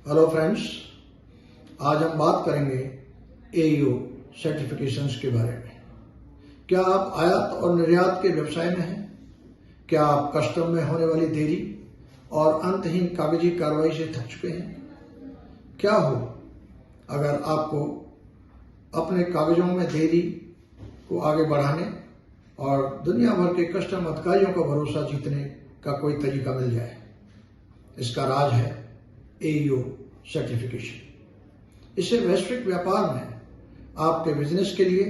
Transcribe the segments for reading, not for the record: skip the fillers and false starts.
Hello friends, आज हम बात करेंगे एईओ सर्टिफिकेशंस के बारे में। क्या आप आयात और निर्यात के व्यवसाय में हैं? क्या आप कस्टम में होने वाली देरी और अंतहीन कागजी कार्रवाई से थक चुके हैं? क्या हो अगर आपको अपने कागजों में देरी को आगे बढ़ाने और दुनिया भर के कस्टम अधिकारियों का भरोसा जीतने का कोई तरीका मिल जाए? इसका राज है एईओ सर्टिफिकेशन। इसे वैश्विक व्यापार में आपके बिजनेस के लिए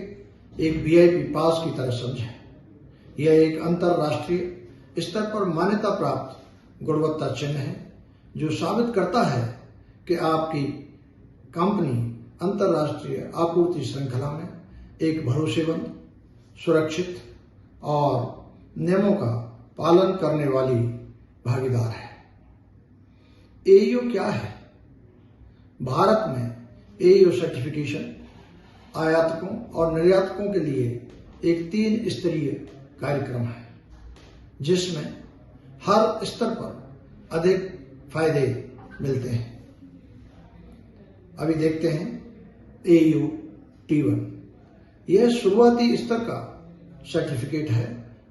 एक वीआईपी पास की तरह समझें। यह एक अंतरराष्ट्रीय स्तर पर मान्यता प्राप्त गुणवत्ता चिन्ह है जो साबित करता है कि आपकी कंपनी अंतरराष्ट्रीय आपूर्ति श्रृंखला में एक भरोसेमंद, सुरक्षित और नियमों का पालन करने वाली भागीदार है। एईओ क्या है? भारत में एईओ सर्टिफिकेशन आयातकों और निर्यातकों के लिए एक 3 स्तरीय कार्यक्रम है जिसमें हर स्तर पर अधिक फायदे मिलते हैं। अभी देखते हैं एईओ T1। यह शुरुआती स्तर का सर्टिफिकेट है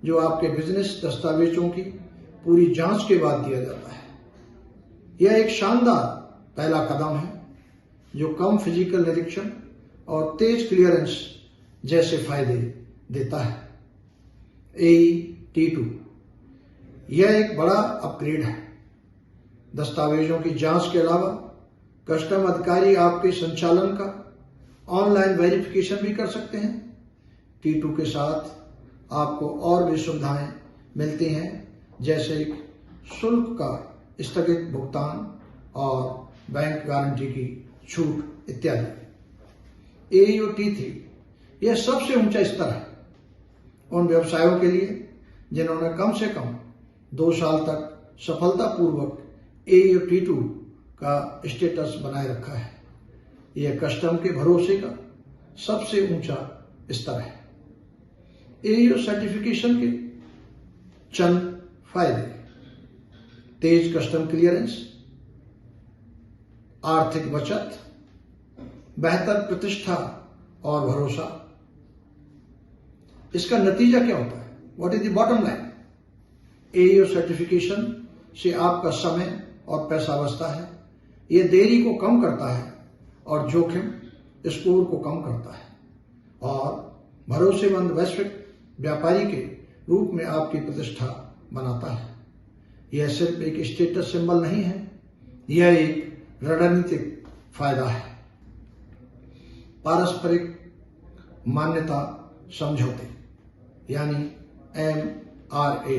जो आपके बिजनेस दस्तावेजों की पूरी जांच के बाद दिया जाता है। यह एक शानदार पहला कदम है जो कम फिजिकल निरीक्षण और तेज क्लियरेंस जैसे फायदे देता है। AE-T2 यह एक बड़ा अपग्रेड है। दस्तावेजों की जांच के अलावा कस्टम अधिकारी आपके संचालन का ऑनलाइन वेरिफिकेशन भी कर सकते हैं। T2 के साथ आपको और भी सुविधाएं मिलती हैं जैसे शुल्क का स्थगित भुगतान और बैंक गारंटी की छूट इत्यादि। एईओ T3 यह सबसे ऊंचा स्तर है उन व्यवसायों के लिए जिन्होंने कम से कम 2 साल तक सफलतापूर्वक एईओ T2 का स्टेटस बनाए रखा है। यह कस्टम के भरोसे का सबसे ऊंचा स्तर है। एईओ सर्टिफिकेशन के चंद फायदे: तेज कस्टम क्लियरेंस, आर्थिक बचत, बेहतर प्रतिष्ठा और भरोसा। इसका नतीजा क्या होता है? What is the bottom line? AEO certification से आपका समय और पैसा बचता है। यह देरी को कम करता है और जोखिम स्कोर को कम करता है और भरोसेमंद वैश्विक व्यापारी के रूप में आपकी प्रतिष्ठा बनाता है। यह सिर्फ एक स्टेटस सिंबल नहीं है, यह एक रणनीतिक फायदा है। पारस्परिक मान्यता समझौते यानी MRA।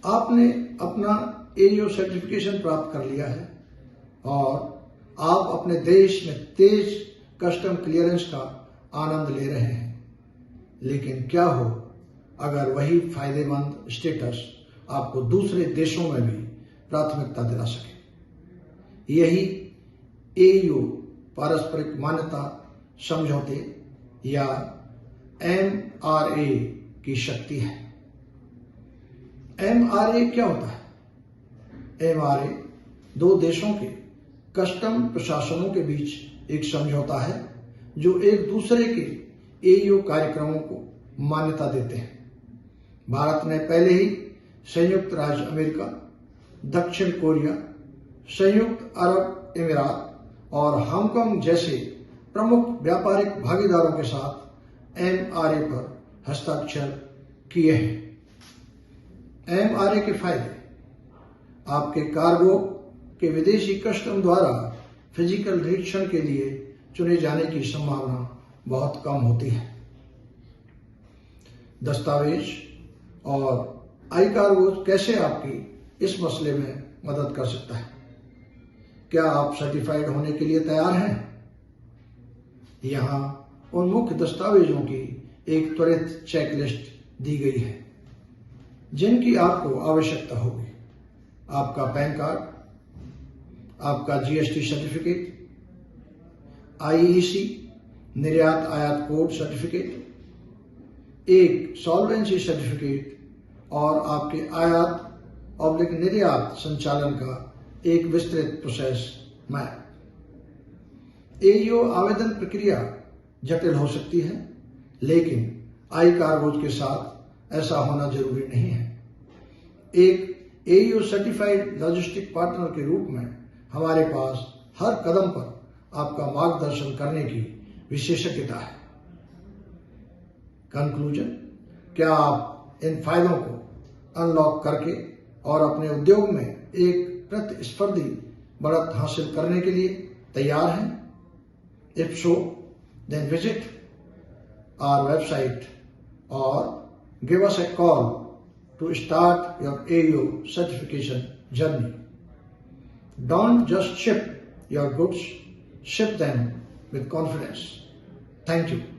आपने अपना एईओ सर्टिफिकेशन प्राप्त कर लिया है और आप अपने देश में तेज कस्टम क्लियरेंस का आनंद ले रहे हैं। लेकिन क्या हो अगर वही फायदेमंद स्टेटस आपको दूसरे देशों में भी प्राथमिकता दिला सके? यही एईओ पारस्परिक मान्यता समझौते या MRA की शक्ति है। MRA क्या होता है? MRA 2 देशों के कस्टम प्रशासनों के बीच एक समझौता है जो एक दूसरे के एईओ कार्यक्रमों को मान्यता देते हैं। भारत ने पहले ही संयुक्त राज्य अमेरिका, दक्षिण कोरिया, संयुक्त अरब अमीरात और हांगकांग जैसे प्रमुख व्यापारिक भागीदारों के साथ MRA पर हस्ताक्षर किए हैं। MRA के फायदे: आपके कार्गो के विदेशी कस्टम द्वारा फिजिकल निरीक्षण के लिए चुने जाने की संभावना बहुत कम होती है। दस्तावेज और आई कार्गो कैसे आपकी इस मसले में मदद कर सकता है? क्या आप सर्टिफाइड होने के लिए तैयार हैं? यहाँ उन मुख्य दस्तावेजों की एक त्वरित चेकलिस्ट दी गई है जिनकी आपको आवश्यकता होगी। आपका पैन कार्ड, आपका GST सर्टिफिकेट, IEC निर्यात आयात कोड सर्टिफिकेट, एक सॉल्वेंसी सर्टिफिकेट और आपके आयात निर्यात संचालन का एक विस्तृत प्रोसेस मैप। AEO आवेदन प्रक्रिया जटिल हो सकती है, लेकिन iCargoes के साथ ऐसा होना जरूरी नहीं है। एक AEO सर्टिफाइड लॉजिस्टिक पार्टनर के रूप में हमारे पास हर कदम पर आपका मार्गदर्शन करने की विशेषज्ञता है। कंक्लूजन, क्या आप इन फायदों को अनलॉक करके और अपने उद्योग में एक प्रतिस्पर्धी बढ़त हासिल करने के लिए तैयार हैं? If so, then visit our website or give us a call to start your AEO certification journey. Don't just ship your goods, ship them with confidence. Thank you.